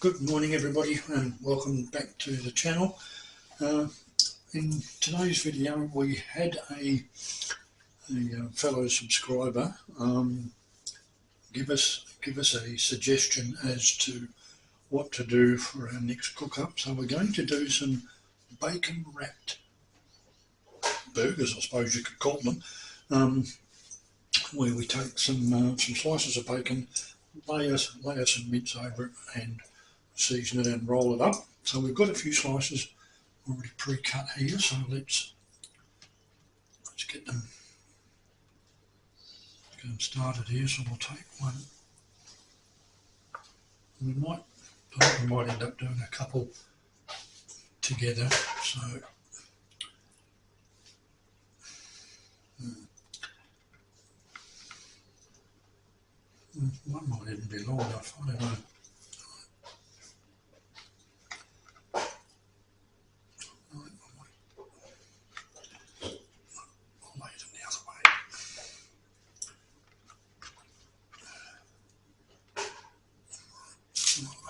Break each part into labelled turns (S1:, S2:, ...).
S1: Good morning everybody and welcome back to the channel. In today's video we had a fellow subscriber give us a suggestion as to what to do for our next cook up. So we're going to do some bacon wrapped burgers, I suppose you could call them, where we take some slices of bacon, layer some mince over it and season it and roll it up. So we've got a few slices already pre-cut here, so let's get them started here. So we'll take one. We might end up doing a couple together. So one might even be long enough, I don't know.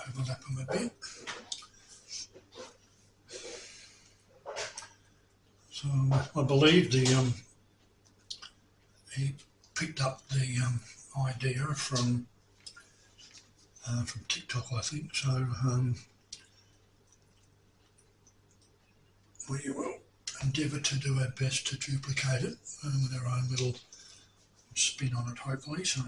S1: Overlap them a bit. So I believe he picked up the idea from TikTok, I think. So we will endeavour to do our best to duplicate it with our own little spin on it, hopefully. So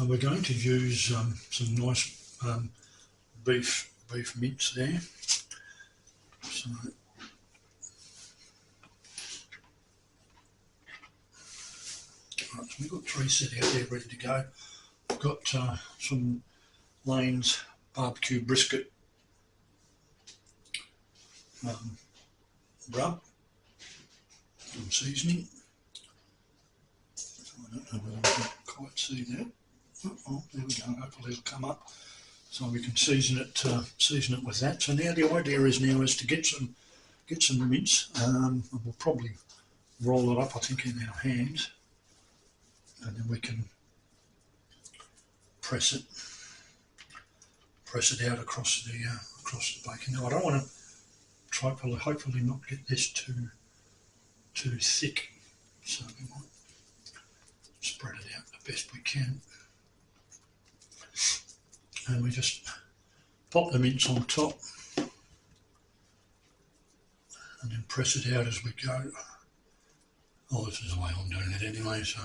S1: we're going to use some nice beef mince there. So we've got 3 set out there ready to go. I've got some Lane's barbecue brisket rub and seasoning. So I don't know whether we can quite see that. Oh, there we go. Hopefully it'll come up, so we can season it with that. So now the idea is to get some mince. And we'll probably roll it up, I think, in our hands, and then we can press it out across the bacon. Now I don't want to hopefully not get this too thick, so we might spread it out the best we can. And we just pop the mince on top and then press it out as we go. Oh, this is the way I'm doing it anyway, so.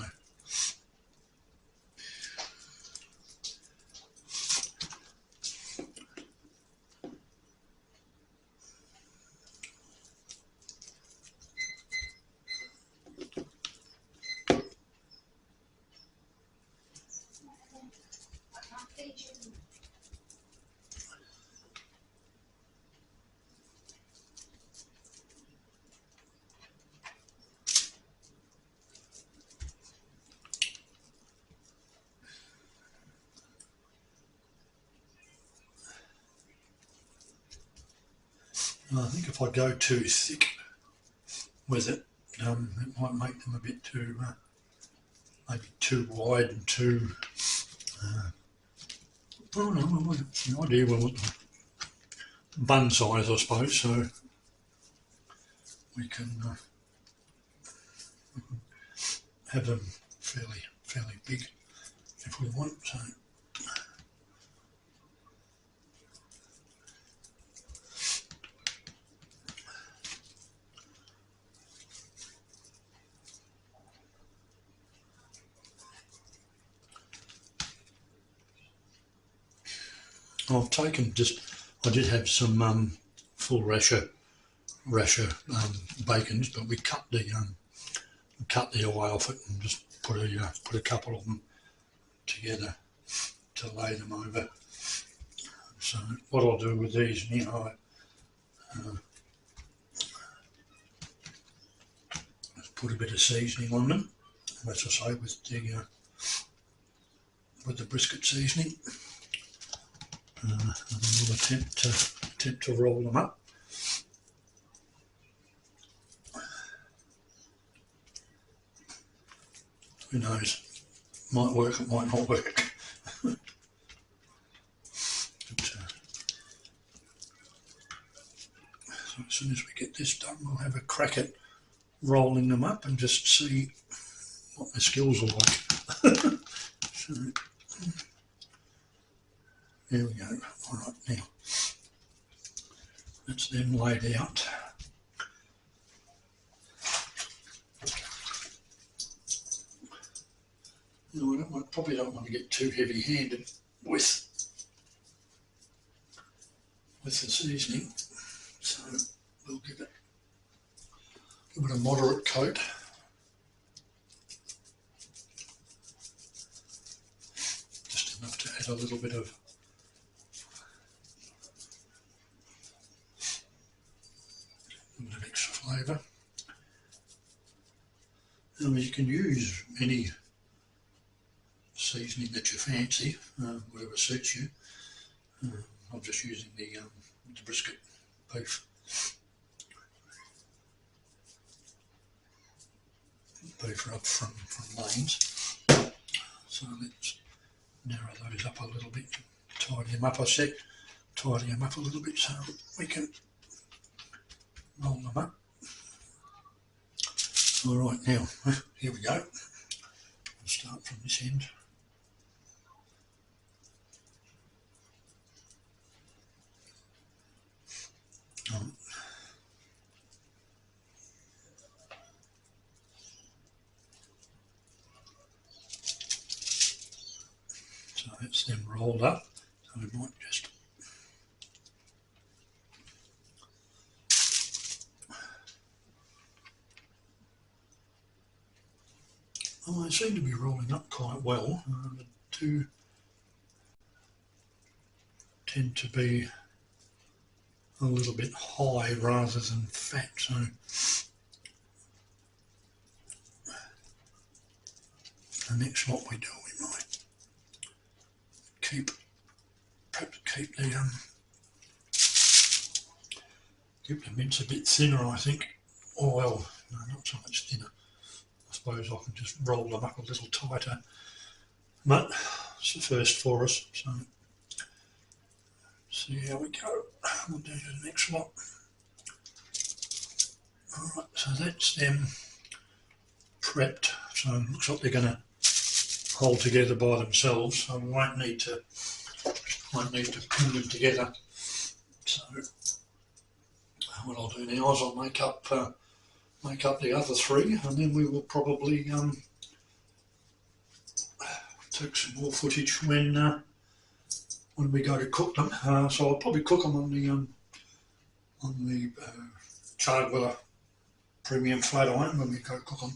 S1: I think if I go too thick with it, it might make them a bit too, maybe too wide and too. Oh no, the idea was bun size, I suppose. So we can have them fairly big if we want. So. I've taken I did have some full rasher bacons, but we cut the eye off it and just put a couple of them together to lay them over. So what I'll do with these now, just put a bit of seasoning on them, as I say, with the brisket seasoning. And then we'll attempt to roll them up. Who knows? Might work, it might not work. So as soon as we get this done, we'll have a crack at rolling them up and just see what the skills are like. So, there we go. All right, now that's them laid out. Now, I probably don't want to get too heavy-handed with the seasoning, so we'll give it a moderate coat. Just enough to add a little bit of extra flavour. Now you can use any seasoning that you fancy, whatever suits you. I'm just using the brisket beef rub from Lane's. So let's narrow those up a little bit, tidy them up. I said tidy them up a little bit so we can roll them up. All right, now here we go. We'll start from this end. So that's them rolled up. So we might just they seem to be rolling up quite well. They do tend to be a little bit high rather than fat, so the next lot we do, we might perhaps keep the mince a bit thinner, I think. Oh well, no, not so much thinner. I suppose I can just roll them up a little tighter, but it's the first for us, so see how we go. We'll do the next lot. Alright, so that's them prepped, so it looks like they're going to hold together by themselves, so we won't need to pin them together. So what I'll do now is I'll make up the other three, and then we will probably take some more footage when we go to cook them. So I'll probably cook them on the Chardwiller premium flat iron when we go cook them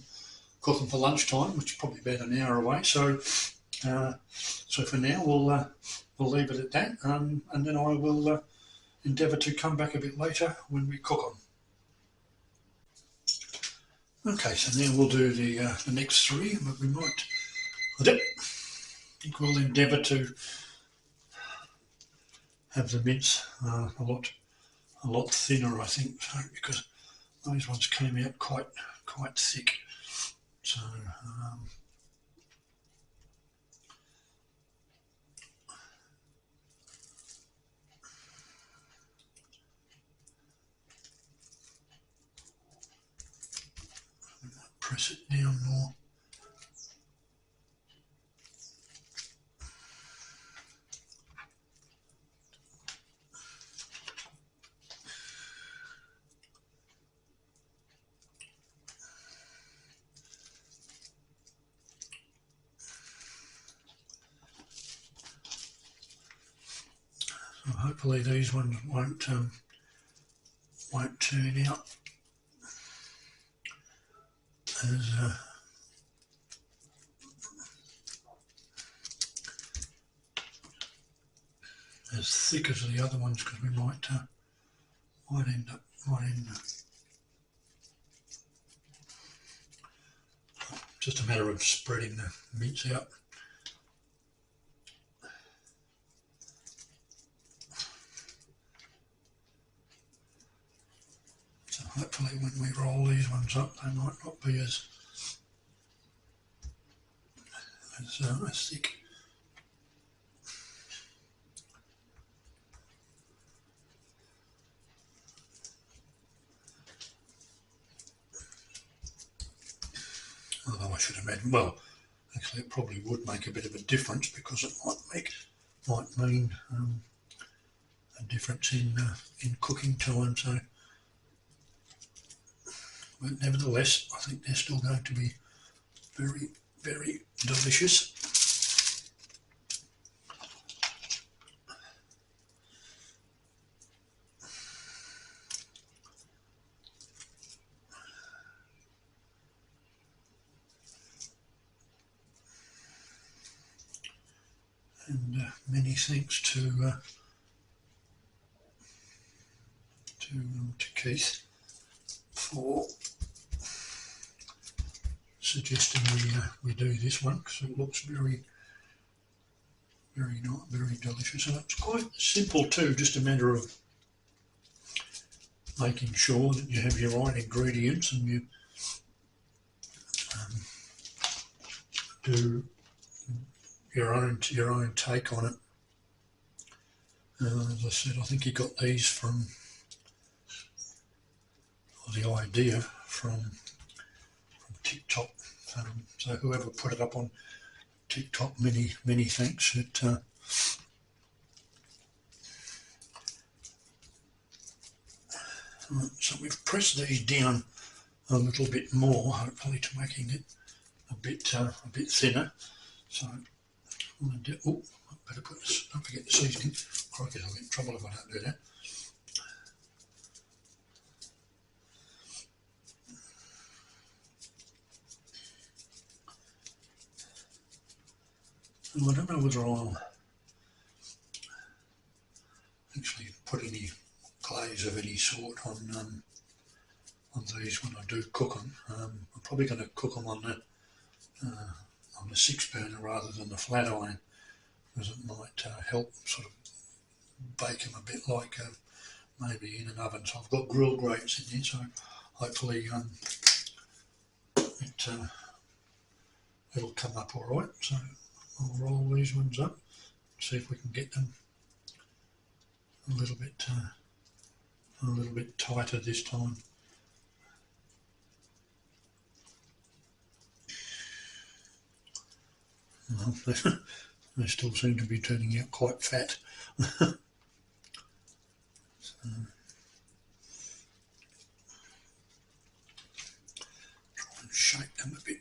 S1: for lunchtime, which is probably about an hour away. So for now we'll leave it at that, and then I will endeavour to come back a bit later when we cook them. Okay, so now we'll do the next three, but we might. I think we'll endeavour to have the mince a lot thinner, I think, so, because those ones came out quite thick. So press it down more. So hopefully these ones won't turn out as thick as the other ones, because we might end up just a matter of spreading the mince out. So hopefully when we roll these ones up, they might not be as thick. should imagine. Well, actually, it probably would make a bit of a difference because it might mean a difference in cooking time. So, but nevertheless, I think they're still going to be very, very delicious. And many thanks to Keith for suggesting we do this one, because it looks very, very nice, very delicious, and it's quite simple too. Just a matter of making sure that you have your right ingredients and you do your own take on it. As I said, I think he got these from, or the idea from TikTok. So whoever put it up on TikTok, many thanks. So we've pressed these down a little bit more, hopefully to making it a bit thinner. So I'm going to do. Oh, I better put this. Don't forget the seasoning. Crikey, I'll get in trouble if I don't do that. And I don't know whether I'll actually put any glaze of any sort on these when I do cook them. I'm probably going to cook them on the 6 burner rather than the flat iron, because it might help sort of bake them a bit like maybe in an oven. So I've got grill grates in here, so hopefully it'll come up all right. So I'll roll these ones up, see if we can get them a little bit tighter this time. Well, they still seem to be turning out quite fat. So, try and shake them a bit.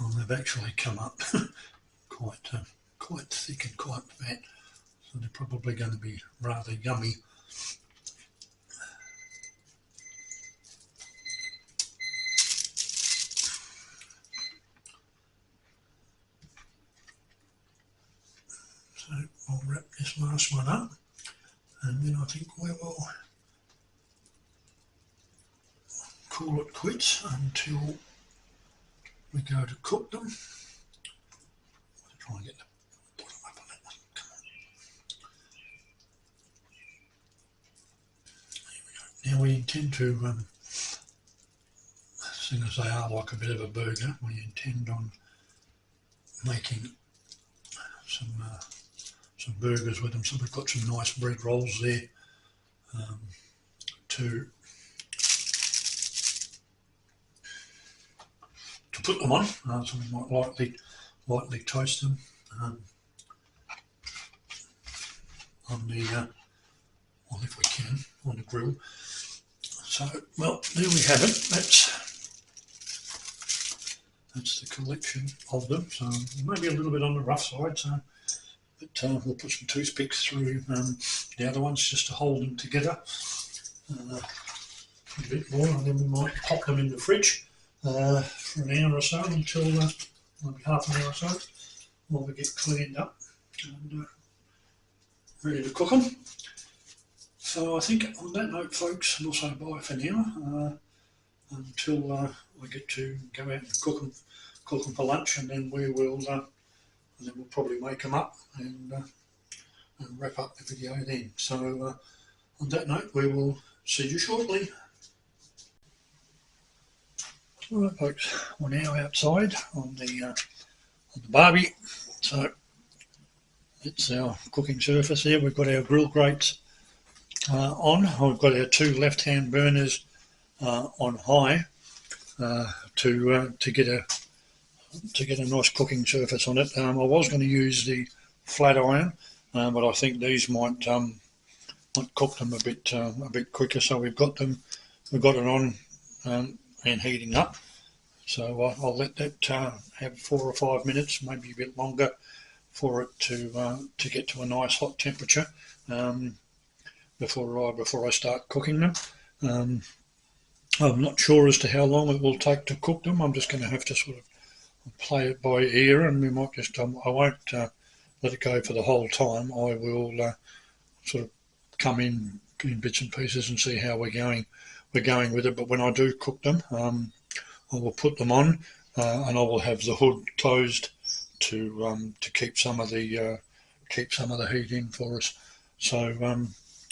S1: Oh, they've actually come up quite thick and quite fat, so they're probably going to be rather yummy. So I'll wrap this last one up, and then I think we will call it quits until we go to cook them. I'll try and get the bottom up on that one. Come on. There we go. Now we intend to, seeing as they are like a bit of a burger, we intend on making some burgers with them. So we've got some nice bread rolls there to put them on. So we might lightly toast them on the, well, if we can, on the grill. So, well, there we have it. That's the collection of them. So maybe a little bit on the rough side. So, but we'll put some toothpicks through the other ones just to hold them together a bit more, and then we might pop them in the fridge for an hour or so until maybe half an hour or so while they get cleaned up and ready to cook them. So I think on that note, folks, I'll say bye for now until I get to go out and cook them for lunch, and then we'll probably make them up and wrap up the video then. So on that note, we will see you shortly. Alright folks, we're now outside on the barbie. So it's our cooking surface here. We've got our grill grates on. We've got our two left-hand burners on high to get a nice cooking surface on it. I was going to use the flat iron, but I think these might cook them a bit quicker. So we've got it on and heating up. So I'll let that have 4 or 5 minutes, maybe a bit longer, for it to get to a nice hot temperature before I start cooking them. I'm not sure as to how long it will take to cook them. I'm just going to have to sort of play it by ear, and we might just I won't let it go for the whole time. I will sort of come in bits and pieces and see how we're going with it. But when I do cook them, I will put them on and I will have the hood closed to keep some of the heat in for us. So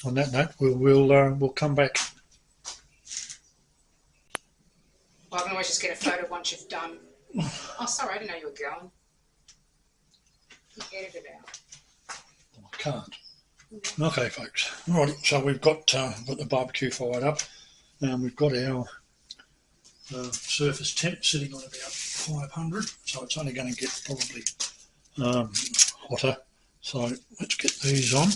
S1: on that note, we'll come back.
S2: Well, I can always just get a photo once you've done. Oh, sorry, I didn't know you were going. You edit it out.
S1: I can't. Okay, folks. Alright, so we've got the barbecue fired up, and we've got our surface temp sitting on about 500, so it's only going to get probably hotter. So let's get these on.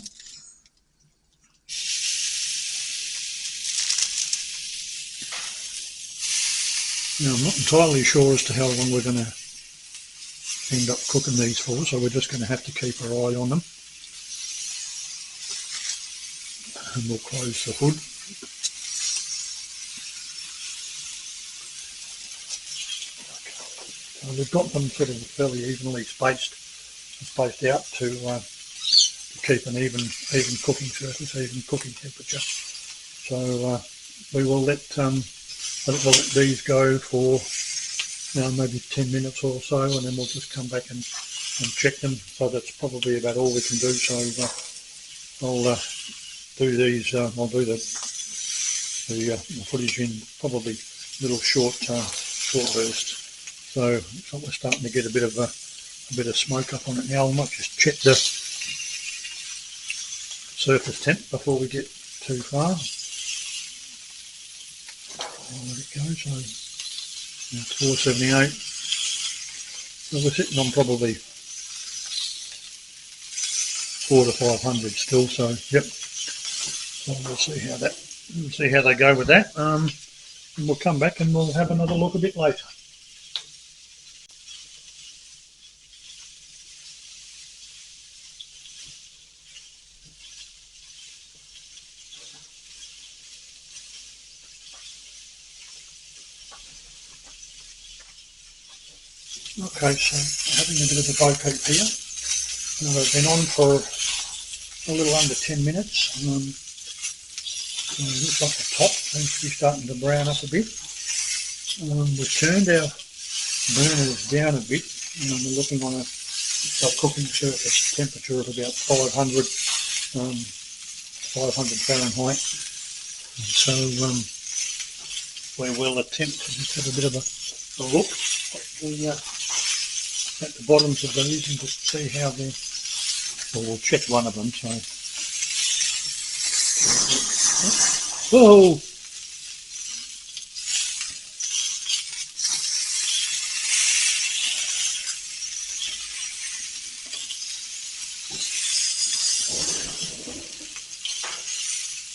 S1: Now, I'm not entirely sure as to how long we're going to end up cooking these for, so we're just going to have to keep our eye on them. And we'll close the hood. Okay. We've got them sort of fairly evenly spaced out to keep an even cooking surface, even cooking temperature. So we will let these go for maybe 10 minutes or so, and then we'll just come back and check them. So that's probably about all we can do. So I'll do these. I'll do the footage in probably little short bursts. So we're starting to get a bit of smoke up on it now. I might just check the surface temp before we get too far. I'll let it go. So it's 478. So we're sitting on probably 400 to 500 still. So yep. So we'll see how they go with that. And we'll come back and we'll have another look a bit later. Okay, so having a bit of a bo peep here. They've been on for a little under 10 minutes. So it looks like the top seems to be starting to brown up a bit. We've turned our burners down a bit. We're looking on a cooking surface temperature of about 500 Fahrenheit. And so we will attempt to just have a bit of a look at the bottoms of these and just see how they're. Well, we'll check one of them. So, whoa!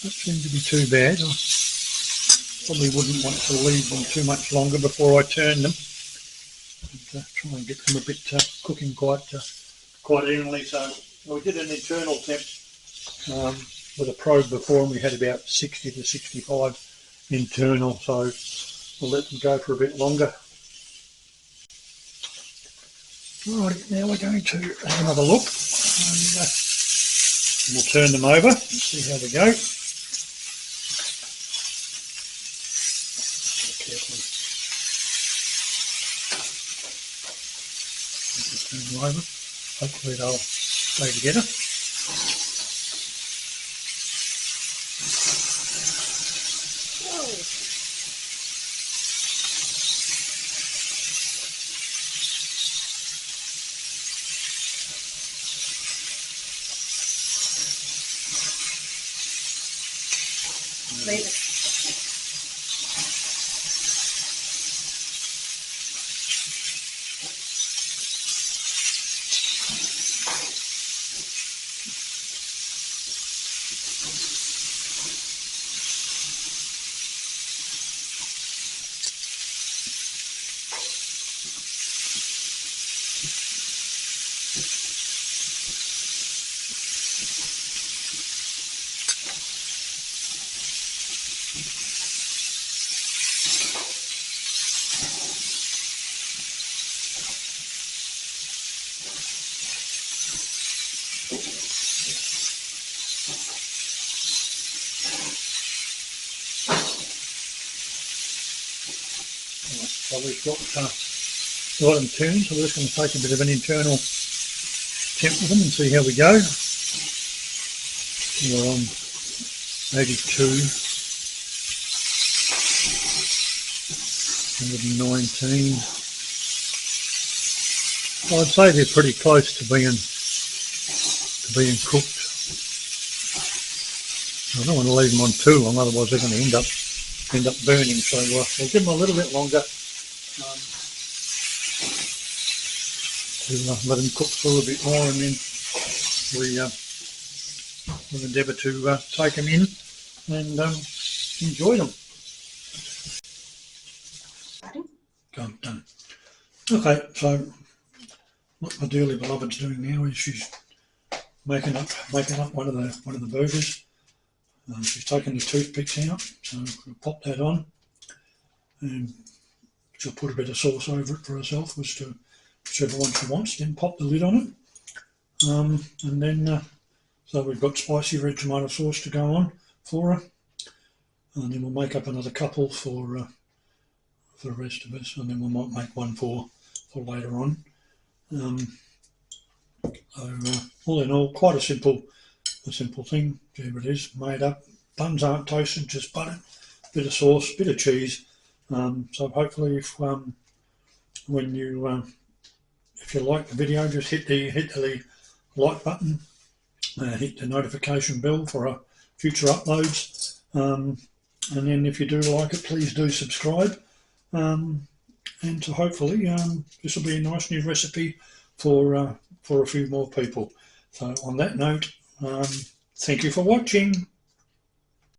S1: That seemed to be too bad. I probably wouldn't want to leave them too much longer before I turn them. And, try and get them a bit cooking quite evenly. So we did an internal temp with a probe before, and we had about 60 to 65 internal. So we'll let them go for a bit longer. Right, now we're going to have another look, and we'll turn them over and see how they go. Carefully. Just turn them over. Hopefully they'll stay together.
S2: Leave it.
S1: So we've got them turned, so we're just going to take a bit of an internal temp with them and see how we go. We're on 82, 119. I'd say they're pretty close to being cooked. I don't want to leave them on too long, otherwise they're going to end up burning. So we'll give them a little bit longer to let them cook through a bit more, and then we'll endeavour to take them in and enjoy them. Done. Okay, so what my dearly beloved's doing now is she's making up one of the burgers. She's taken the toothpicks out, so we'll pop that on, and she'll put a bit of sauce over it for herself, whichever one she wants. Then pop the lid on it, and then so we've got spicy red tomato sauce to go on for her, and then we'll make up another couple for the rest of us, and then we might make one for later on. All in all, quite a simple thing. There it is, made up. Buns aren't toasted, just butter, bit of sauce, bit of cheese. So hopefully, if you like the video, just hit the like button, hit the notification bell for future uploads, and then if you do like it, please do subscribe. And so hopefully, this will be a nice new recipe for a few more people. So on that note, thank you for watching.